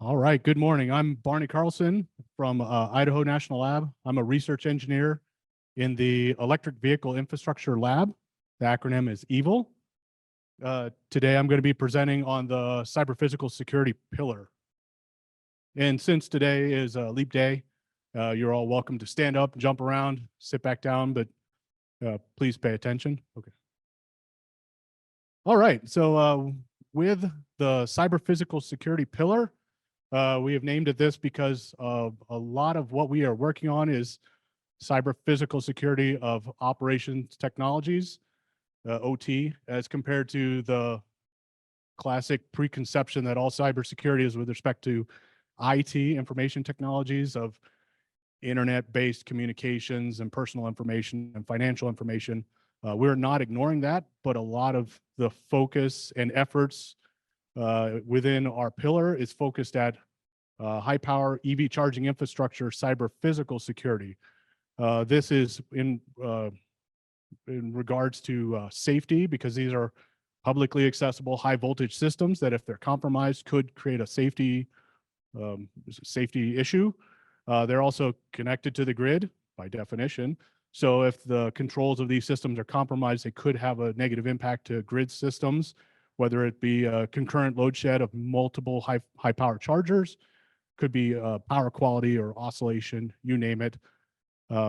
All right, good morning. I'm Barney Carlson from Idaho National Lab. I'm a research engineer in the Electric Vehicle Infrastructure Lab. The acronym is EVIL. Today I'm going to be presenting on the cyber-physical security pillar. And since today is a leap day, you're all welcome to stand up, jump around, sit back down, but please pay attention. Okay. All right, so with the cyber-physical security pillar, we have named it this because a lot of what we are working on is cyber physical security of operations technologies, OT, as compared to the classic preconception that all cybersecurity is with respect to IT, information technologies of internet-based communications and personal information and financial information. We're not ignoring that, but a lot of the focus and efforts within our pillar is focused at high power EV charging infrastructure, cyber physical security. This is in regards to safety, because these are publicly accessible high voltage systems that if they're compromised could create a safety issue. They're also connected to the grid by definition. So if the controls of these systems are compromised, they could have a negative impact to grid systems, whether it be a concurrent load shed of multiple high power chargers, could be power quality or oscillation, you name it.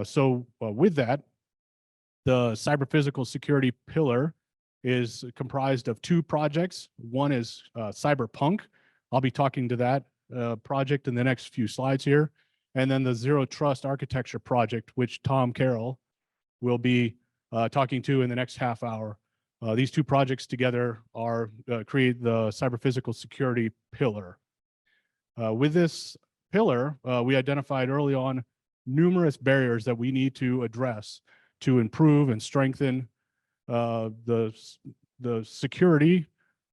So with that, the cyber physical security pillar is comprised of two projects. One is CyberPUNC. I'll be talking to that project in the next few slides here. And then the Zero Trust Architecture project, which Tom Carroll will be talking to in the next half hour. These two projects together are create the cyber physical security pillar. With this pillar, we identified early on numerous barriers that we need to address to improve and strengthen the security,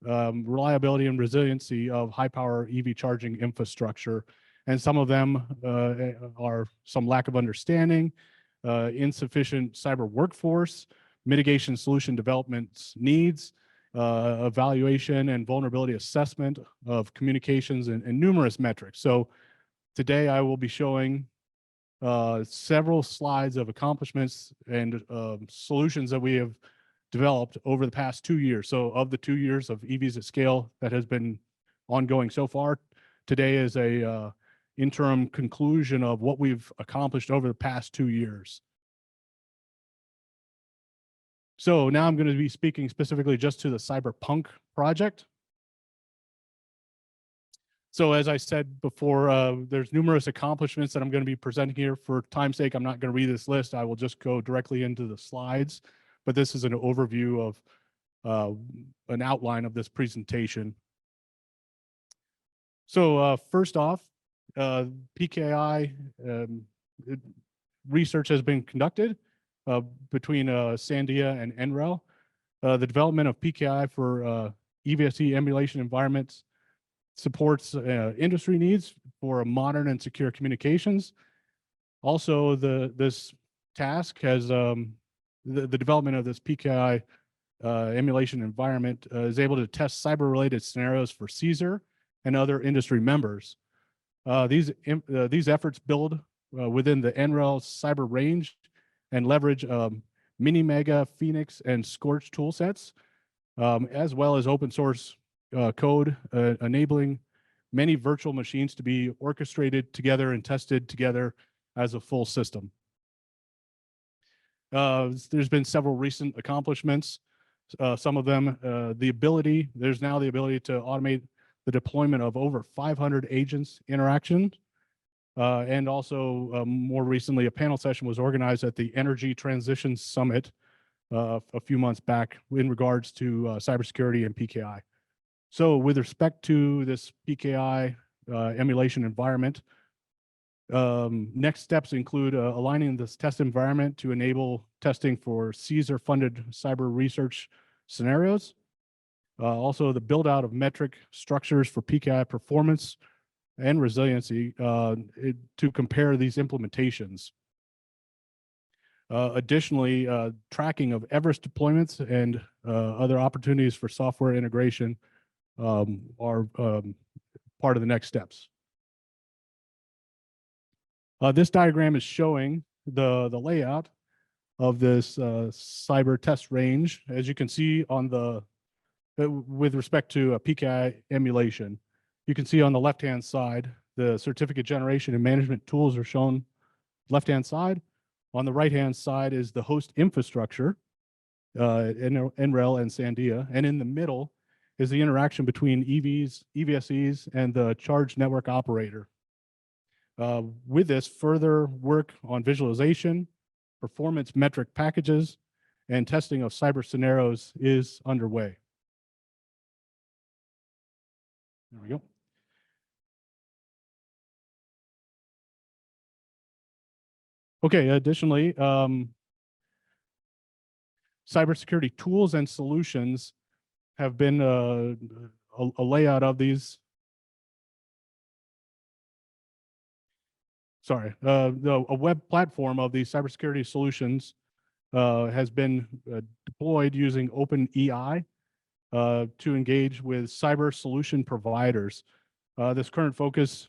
reliability, and resiliency of high power EV charging infrastructure. And some of them are some lack of understanding, insufficient cyber workforce, mitigation solution development needs, evaluation and vulnerability assessment of communications, and numerous metrics. So today I will be showing several slides of accomplishments and solutions that we have developed over the past 2 years. So of the 2 years of EVs at Scale that has been ongoing so far, today is a interim conclusion of what we've accomplished over the past 2 years. So now I'm going to be speaking specifically just to the CyberPUNC project. So as I said before, there's numerous accomplishments that I'm going to be presenting here. For time's sake, I'm not going to read this list. I will just go directly into the slides. But this is an overview of an outline of this presentation. So first off, PKI research has been conducted between Sandia and NREL. The development of PKI for EVSE emulation environments supports industry needs for a modern and secure communications. Also, this task has the development of this PKI emulation environment is able to test cyber-related scenarios for CSER and other industry members. These efforts build within the NREL cyber range and leverage Mini, Mega, Phoenix, and Scorch tool sets, as well as open source code, enabling many virtual machines to be orchestrated together and tested together as a full system. There's been several recent accomplishments. Some of them, there's now the ability to automate the deployment of over 500 agents interactions. And also more recently, a panel session was organized at the Energy Transition Summit a few months back in regards to cybersecurity and PKI. So with respect to this PKI emulation environment, next steps include aligning this test environment to enable testing for CSER-funded cyber research scenarios. Also, the build-out of metric structures for PKI performance and resiliency to compare these implementations. Additionally, tracking of Everest deployments and other opportunities for software integration are part of the next steps. This diagram is showing the layout of this cyber test range. As you can see on the, with respect to a PKI emulation, you can see on the left-hand side, the certificate generation and management tools are shown left-hand side. On the right-hand side is the host infrastructure, NREL and Sandia. And in the middle is the interaction between EVs, EVSEs, and the charge network operator. With this, further work on visualization, performance metric packages, and testing of cyber scenarios is underway. There we go. Okay, additionally, cybersecurity tools and solutions have been a layout of these. Sorry, a web platform of these cybersecurity solutions has been deployed using OpenEI to engage with cyber solution providers. This current focus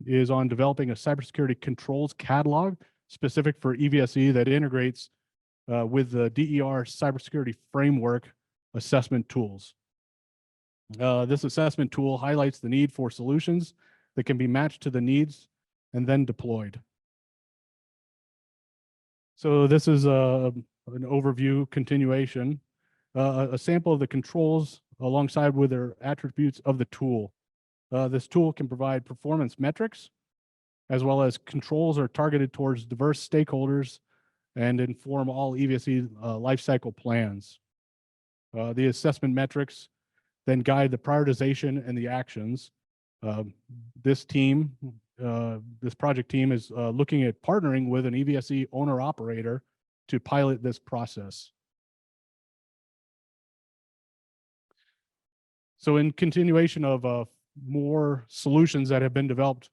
is on developing a cybersecurity controls catalog specific for EVSE that integrates with the DER cybersecurity framework assessment tools. This assessment tool highlights the need for solutions that can be matched to the needs and then deployed. So this is an overview continuation, a sample of the controls alongside with their attributes of the tool. This tool can provide performance metrics, as well as controls are targeted towards diverse stakeholders and inform all EVSE lifecycle plans. The assessment metrics then guide the prioritization and the actions. This project team is looking at partnering with an EVSE owner-operator to pilot this process. So in continuation of more solutions that have been developed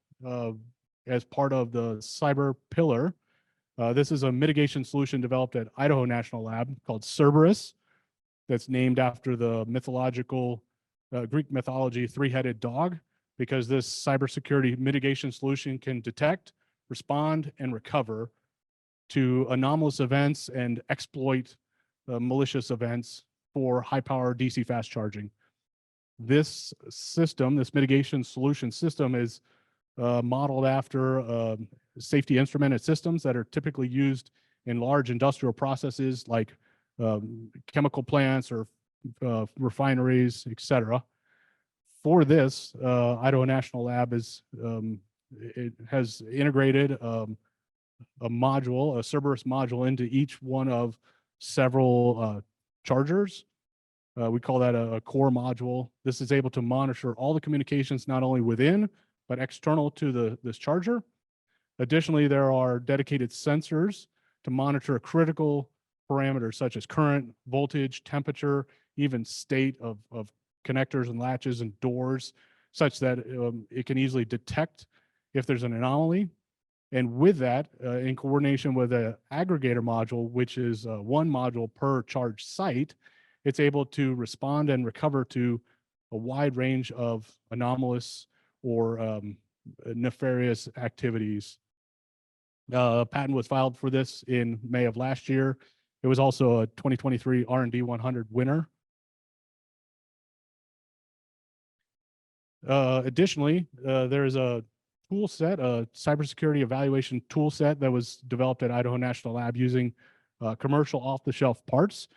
as part of the cyber pillar, this is a mitigation solution developed at Idaho National Lab called Cerberus, that's named after the mythological Greek mythology three-headed dog, because this cybersecurity mitigation solution can detect, respond, and recover to anomalous events and exploit malicious events for high-power DC fast charging. This system, this mitigation solution system, is modeled after safety instrumented systems that are typically used in large industrial processes like chemical plants or refineries, etc. For this, Idaho National Lab it has integrated a module, a Cerberus module, into each one of several chargers. We call that a core module. This is able to monitor all the communications not only within, but external to this charger. Additionally, there are dedicated sensors to monitor critical parameters such as current, voltage, temperature, even state of connectors and latches and doors, such that it can easily detect if there's an anomaly. And with that, in coordination with an aggregator module, which is one module per charge site, it's able to respond and recover to a wide range of anomalous or nefarious activities. A patent was filed for this in May of last year. It was also a 2023 R&D 100 winner. Additionally, there is a tool set, a cybersecurity evaluation tool set that was developed at Idaho National Lab using commercial off-the-shelf parts.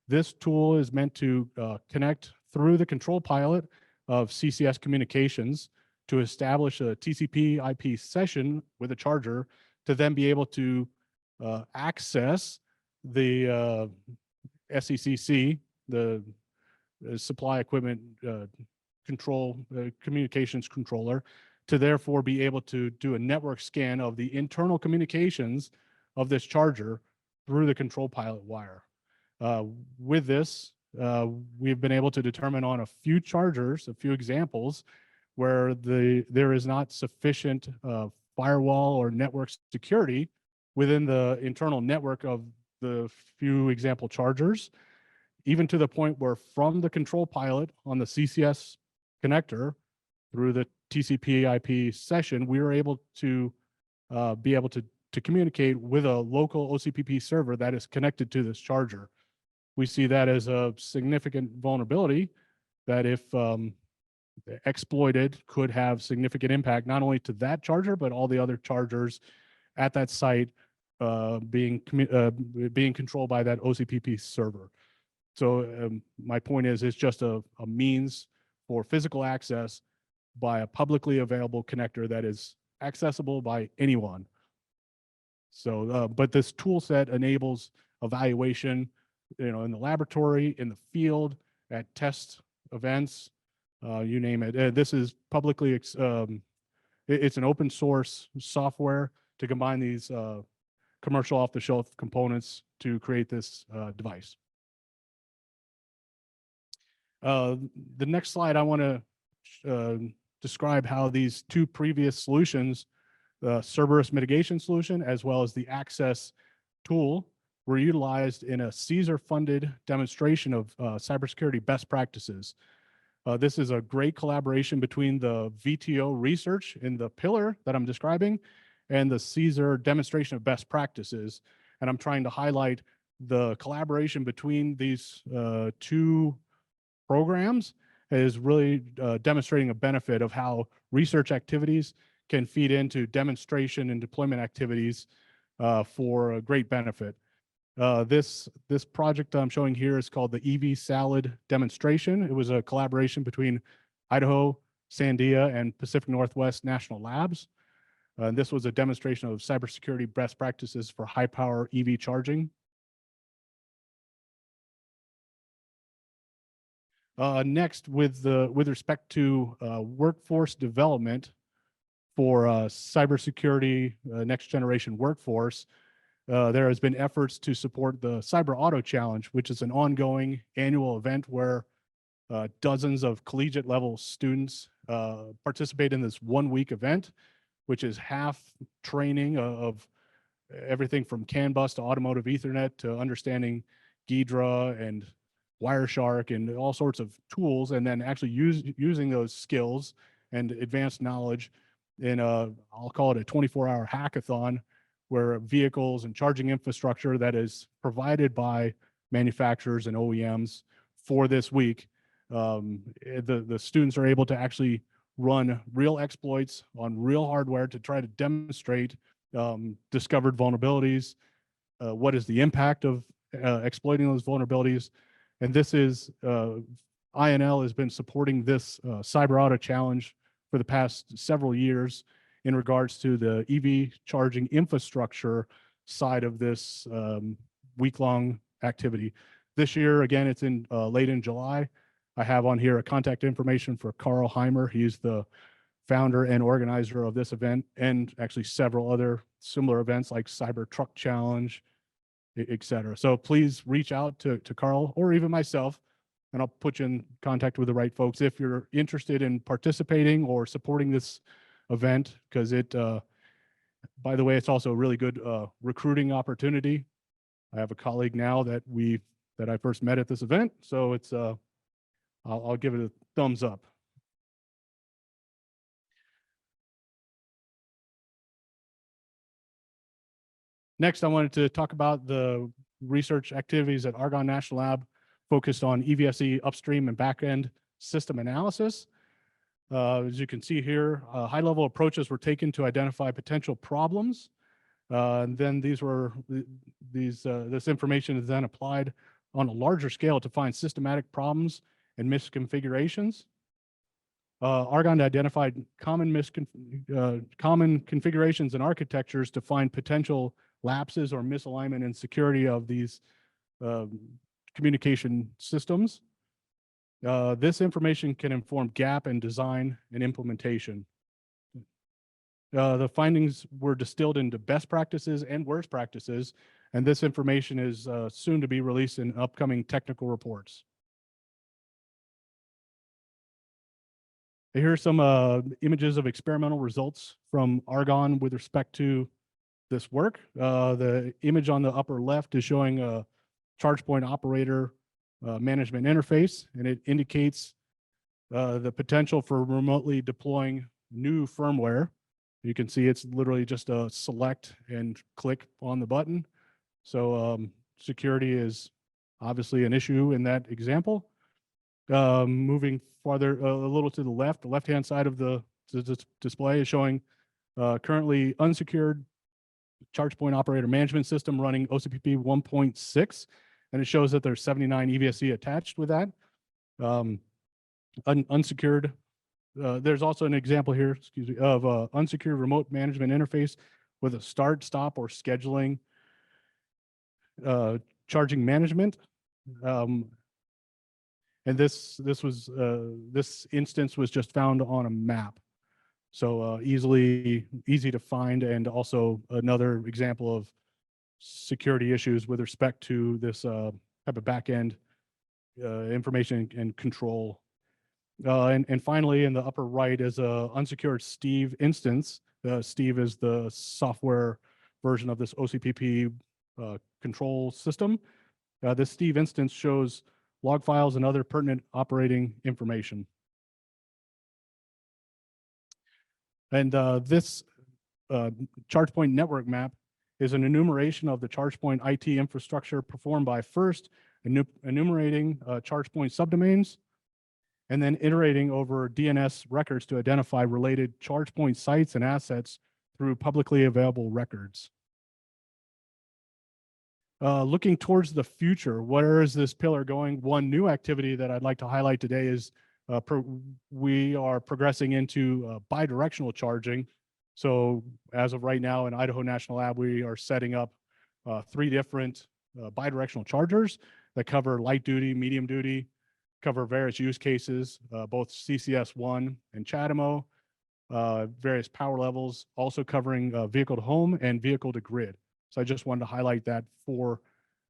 This tool is meant to connect through the control pilot of CCS communications to establish a TCP IP session with a charger to then be able to access the SECC, the supply equipment control communications controller, to therefore be able to do a network scan of the internal communications of this charger through the control pilot wire. With this, we've been able to determine on a few chargers, a few examples, where there is not sufficient firewall or network security within the internal network of the few example chargers, even to the point where from the control pilot on the CCS connector through the TCP/IP session, we were able to communicate with a local OCPP server that is connected to this charger. We see that as a significant vulnerability that, if exploited, could have significant impact not only to that charger, but all the other chargers at that site being controlled by that OCPP server. So my point is, it's just a means for physical access by a publicly available connector that is accessible by anyone. So, but this tool set enables evaluation, in the laboratory, in the field, at test events, you name it. This is publicly, it's an open source software to combine these commercial off-the-shelf components to create this device. The next slide, I want to describe how these two previous solutions, the Cerberus mitigation solution as well as the access tool, were utilized in a CSER-funded demonstration of cybersecurity best practices. This is a great collaboration between the VTO research in the pillar that I'm describing and the CSER demonstration of best practices. And I'm trying to highlight the collaboration between these two programs is really demonstrating a benefit of how research activities can feed into demonstration and deployment activities for a great benefit. This project I'm showing here is called the EV Salad Demonstration. It was a collaboration between Idaho, Sandia, and Pacific Northwest National Labs. And this was a demonstration of cybersecurity best practices for high power EV charging. Next, with respect to workforce development for cybersecurity next generation workforce, there has been efforts to support the Cyber Auto Challenge, which is an ongoing annual event where dozens of collegiate level students participate in this 1-week event, which is half training of everything from CAN bus to automotive Ethernet to understanding Ghidra and Wireshark and all sorts of tools, and then actually using those skills and advanced knowledge in I'll call it a 24-hour hackathon, where vehicles and charging infrastructure that is provided by manufacturers and OEMs for this week, the students are able to actually run real exploits on real hardware to try to demonstrate discovered vulnerabilities, what is the impact of exploiting those vulnerabilities. And this is, INL has been supporting this Cyber Auto Challenge for the past several years in regards to the EV charging infrastructure side of this week-long activity. This year, again, it's in late in July. I have on here a contact information for Carl Heimer. He's the founder and organizer of this event, and actually several other similar events like Cyber Truck Challenge, et cetera. So please reach out to Carl or even myself, and I'll put you in contact with the right folks if you're interested in participating or supporting this event, because it, by the way, it's also a really good recruiting opportunity. I have a colleague now that I first met at this event, so it's I'll give it a thumbs up. Next, I wanted to talk about the research activities at Argonne National Lab focused on EVSE upstream and backend system analysis. As you can see here, high-level approaches were taken to identify potential problems. And then this information is then applied on a larger scale to find systematic problems and misconfigurations. Argonne identified common configurations and architectures to find potential lapses or misalignment in security of these communication systems. This information can inform gap in design and implementation. The findings were distilled into best practices and worst practices, and this information is soon to be released in upcoming technical reports. Here are some images of experimental results from Argonne with respect to this work. The image on the upper left is showing a charge point operator management interface, and it indicates the potential for remotely deploying new firmware. You can see it's literally just a select and click on the button. So security is obviously an issue in that example. Moving farther a little to the left-hand side of the display is showing currently unsecured charge point operator management system running OCPP 1.6, and it shows that there's 79 EVSE attached with that. Unsecured, there's also an example here, excuse me, of unsecured remote management interface with a start, stop, or scheduling charging management. And this instance was just found on a map. So easy to find, and also another example of security issues with respect to this type of backend information and control. And finally, in the upper right is a unsecured Steve instance. Steve is the software version of this OCPP control system. This Steve instance shows log files and other pertinent operating information. And this ChargePoint network map is an enumeration of the ChargePoint IT infrastructure performed by first enumerating ChargePoint subdomains, and then iterating over DNS records to identify related ChargePoint sites and assets through publicly available records. Looking towards the future, where is this pillar going? One new activity that I'd like to highlight today is we are progressing into bidirectional charging. So as of right now in Idaho National Lab, we are setting up 3 different bidirectional chargers that cover light duty, medium duty, cover various use cases, both CCS1 and CHAdeMO, various power levels, also covering vehicle to home and vehicle to grid. So I just wanted to highlight that for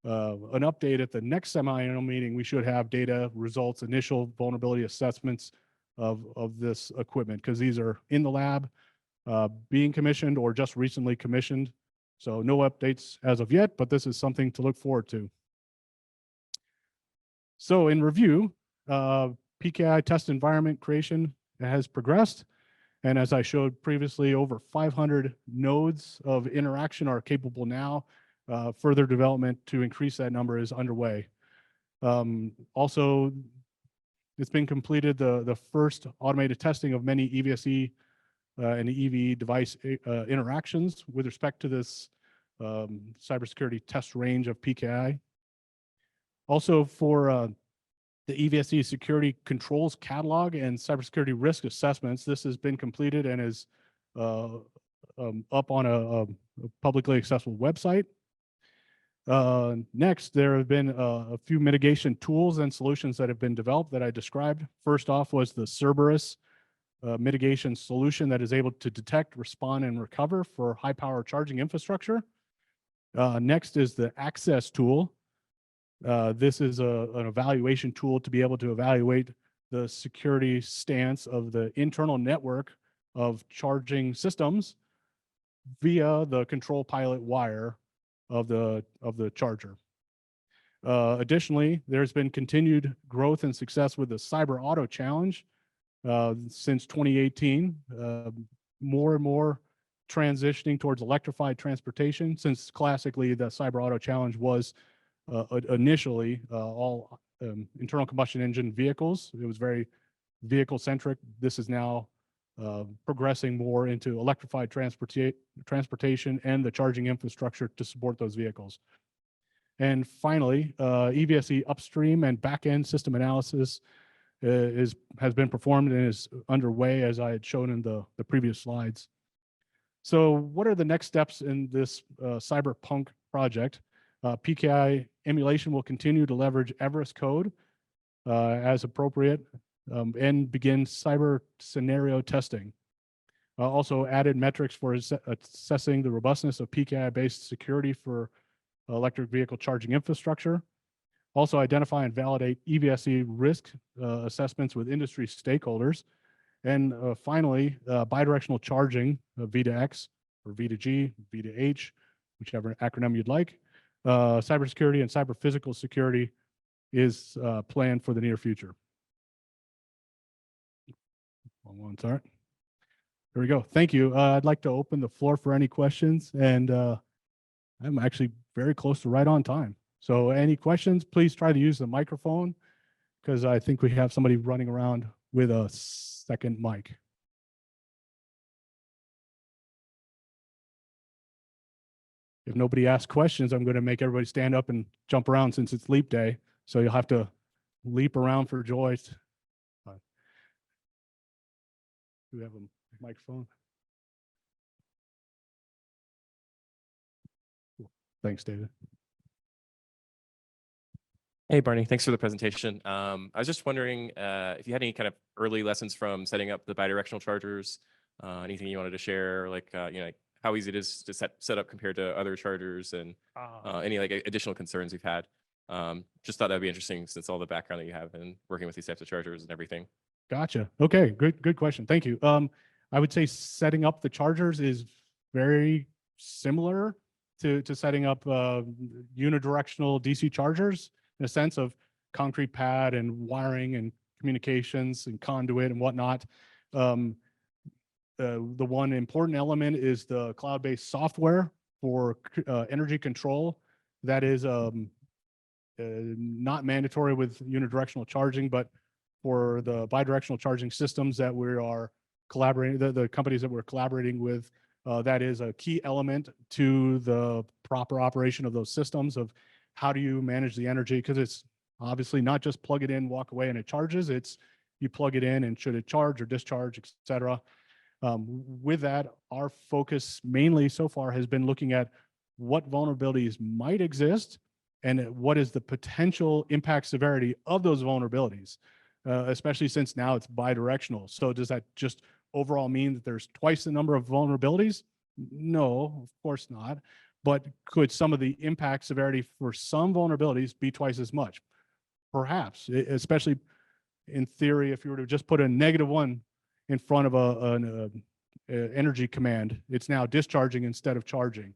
an update at the next semi-annual meeting. We should have data, results, initial vulnerability assessments of this equipment, because these are in the lab, being commissioned or just recently commissioned. So no updates as of yet, but this is something to look forward to. So in review, PKI test environment creation has progressed. And as I showed previously, over 500 nodes of interaction are capable now. Further development to increase that number is underway. Also, it's been completed the first automated testing of many EVSE and EV device interactions with respect to this cybersecurity test range of PKI. Also for the EVSE security controls catalog and cybersecurity risk assessments, this has been completed and is up on a publicly accessible website. Next, there have been a few mitigation tools and solutions that have been developed that I described. First off was the Cerberus mitigation solution that is able to detect, respond, and recover for high power charging infrastructure. Next is the Access tool. This is an evaluation tool to be able to evaluate the security stance of the internal network of charging systems via the control pilot wire of the charger. Additionally, there's been continued growth and success with the Cyber Auto Challenge since 2018. More and more transitioning towards electrified transportation, since classically the Cyber Auto Challenge was initially all internal combustion engine vehicles. It was very vehicle centric. This is now progressing more into electrified transportation and the charging infrastructure to support those vehicles. And finally, EVSE upstream and backend system analysis has been performed and is underway, as I had shown in the previous slides. So what are the next steps in this CyberPUNC project? PKI emulation will continue to leverage Everest code as appropriate and begin cyber scenario testing. Also added metrics for assessing the robustness of PKI-based security for electric vehicle charging infrastructure. Also identify and validate EVSE risk assessments with industry stakeholders. And finally, bidirectional charging, V to X or V to G, V to H, whichever acronym you'd like. Cybersecurity and cyberphysical security is planned for the near future. Wrong one, sorry. There we go. Thank you. I'd like to open the floor for any questions, and I'm actually very close to right on time. So any questions, please try to use the microphone, because I think we have somebody running around with a second mic. If nobody asks questions, I'm going to make everybody stand up and jump around since it's leap day. So you'll have to leap around for joy. Do we have a microphone? Cool. Thanks, David. Hey, Barney, thanks for the presentation. I was just wondering if you had any kind of early lessons from setting up the bidirectional chargers, anything you wanted to share, like, like how easy it is to set up compared to other chargers, and any like additional concerns you've had. Just thought that'd be interesting since all the background that you have in working with these types of chargers and everything. Gotcha. Okay, good question. Thank you. I would say setting up the chargers is very similar to setting up unidirectional DC chargers, in a sense of concrete pad and wiring and communications and conduit and whatnot. The one important element is the cloud-based software for energy control. That is not mandatory with unidirectional charging, but for the bidirectional charging systems that we are collaborating, the companies that we're collaborating with, that is a key element to the proper operation of those systems, of how do you manage the energy, because it's obviously not just plug it in, walk away, and it charges. It's you plug it in and should it charge or discharge, et cetera. With that, our focus mainly so far has been looking at what vulnerabilities might exist and what is the potential impact severity of those vulnerabilities, especially since now it's bidirectional. So does that just overall mean that there's twice the number of vulnerabilities? No, of course not. But could some of the impact severity for some vulnerabilities be twice as much? Perhaps, especially in theory, if you were to just put a -1 in front of an energy command, it's now discharging instead of charging.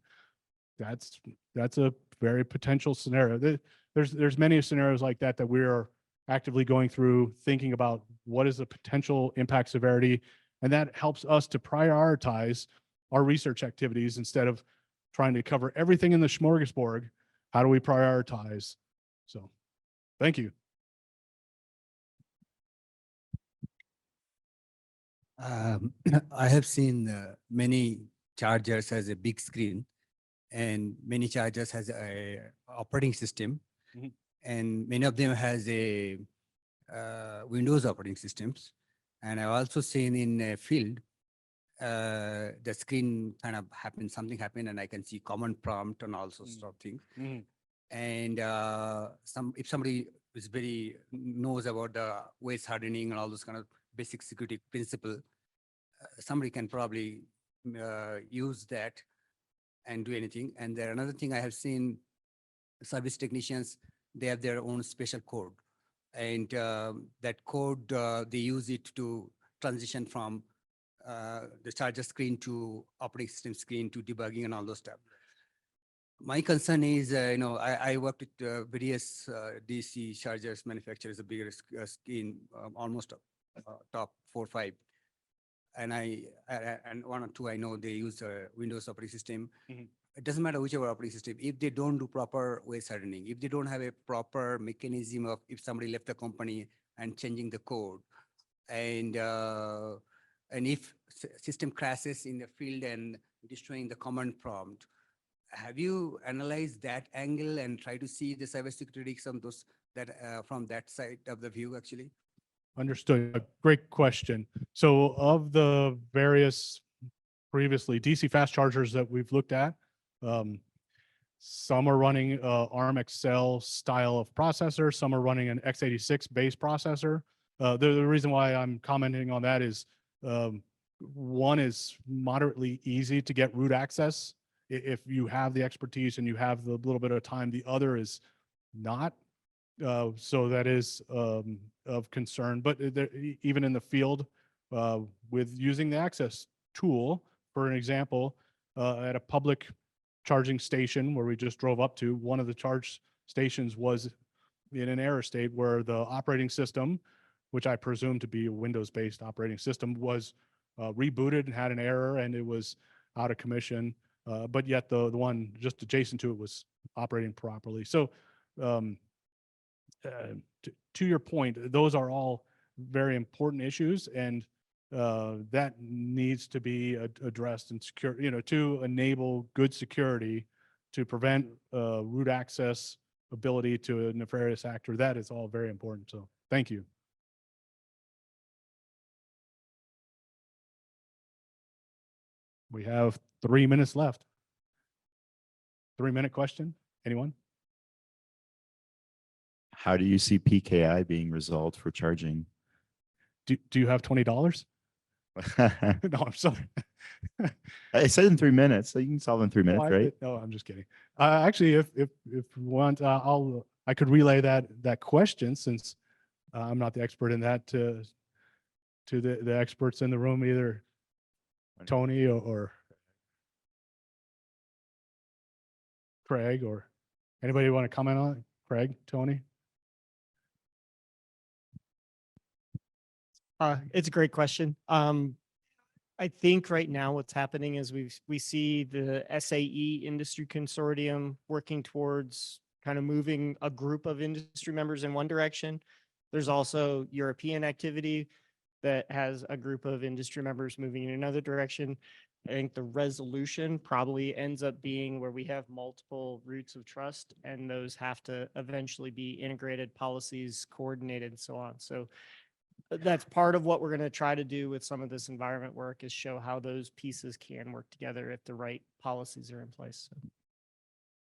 That's a very potential scenario. There's many scenarios like that that we're actively going through, thinking about what is the potential impact severity, and that helps us to prioritize our research activities instead of trying to cover everything in the smorgasbord. How do we prioritize? So, thank you. I have seen many chargers as a big screen, and many chargers has a operating system, and many of them has a Windows operating systems. And I've also seen in a field, the screen kind of happens, something happened, and I can see command prompt and all sorts of things. And if somebody is knows about the waste hardening and all those kind of basic security principle, somebody can probably use that and do anything. And there another thing I have seen, service technicians, they have their own special code, and that code, they use it to transition from the charger screen to operating system screen to debugging and all those stuff. My concern is, I worked with various DC chargers manufacturers, the biggest screen, almost top 4 or 5. And and 1 or 2, I know they use a Windows operating system. It doesn't matter whichever operating system. If they don't do proper waste hardening, if they don't have a proper mechanism of if somebody left the company and changing the code, and if system crashes in the field and destroying the command prompt, have you analyzed that angle and try to see the cybersecurity risks on those from that side of the view, actually? Understood. Great question. So of the various previously DC fast chargers that we've looked at, some are running ARM Excel style of processor, some are running an x86 base processor. The reason why I'm commenting on that is one is moderately easy to get root access if you have the expertise and you have the little bit of time. The other is not. So that is of concern. But even in the field, with using the access tool, for an example, at a public charging station where we just drove up to, one of the charge stations was in an error state where the operating system, which I presume to be a Windows-based operating system, was rebooted and had an error and it was out of commission. But yet the one just adjacent to it was operating properly. So to your point, those are all very important issues, and that needs to be addressed and secure, to enable good security, to prevent root access ability to a nefarious actor. That is all very important. So thank you. We have 3 minutes left. 3-minute question. Anyone? How do you see PKI being resolved for charging? Do you have $20? No, I'm sorry. I said in 3 minutes, so you can solve in 3 minutes, right? No, I'm just kidding. Actually, if you want, I could relay that question, since I'm not the expert in that, to the experts in the room, either Tony or Craig, or anybody want to comment on it? Craig, Tony? It's a great question. I think right now what's happening is we see the SAE industry consortium working towards kind of moving a group of industry members in one direction. There's also European activity that has a group of industry members moving in another direction. I think the resolution probably ends up being where we have multiple roots of trust, and those have to eventually be integrated policies, coordinated, and so on. So that's part of what we're going to try to do with some of this environment work, is show how those pieces can work together if the right policies are in place. So.